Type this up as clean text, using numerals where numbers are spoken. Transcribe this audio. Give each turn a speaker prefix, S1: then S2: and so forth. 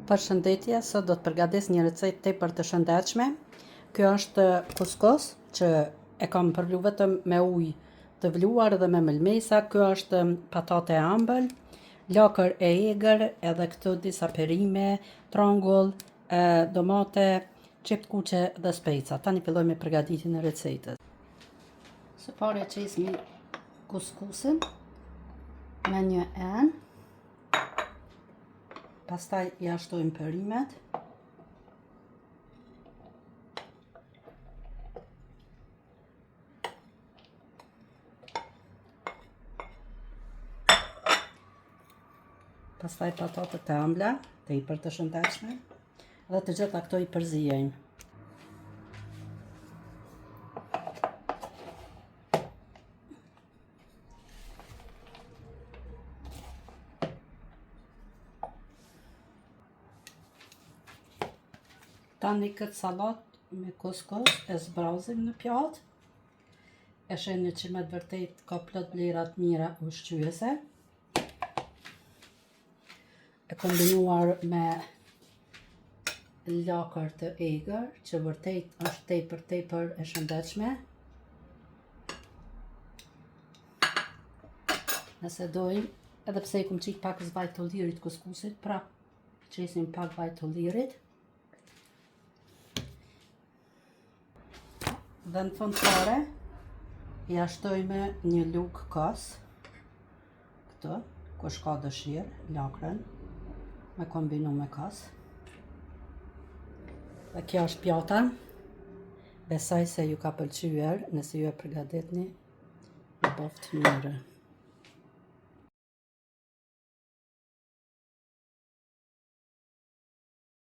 S1: Përshëndetje, sot do të përgatis një recetë tepër të shëndetshme. Kjo është kuskus që e kam përlu vetëm me ujë të vluar dhe me mëlmesa. Kjo është patate e ëmbël, lakër e egër, edhe këtu disa perime, trangull, domate, qep kuqe dhe speca. Tani filloj me përgatitjen e recetës. Së pari qismi kuskusin me një enë. Pastaj ja shtojmë perimet. Pastaj patatet e ëmbla, tepër të shëndetshme, dhe të gjitha këto i përzijejmë. Tani këtë salat me kuskus e zbrazim në pjatë. E shihni që me të vërtet ka plot vlera të mira ushqyese. E kombinuar me lakër të egër, që vërtet është tepër e shëndetshme. Nëse dojmë, edhe pse i kom qit pak vaj të lirit kuskusit, prap qesim pak vaj të lirit. Dhe në fund fare, ja shtojme një lugë kos, këtë, kush ka dëshirë, lakrën, me kombinu me kos. Dhe kjo është pjata, besoj se ju ka pëlqyer, nëse ju e përgatitni, i boft mirë.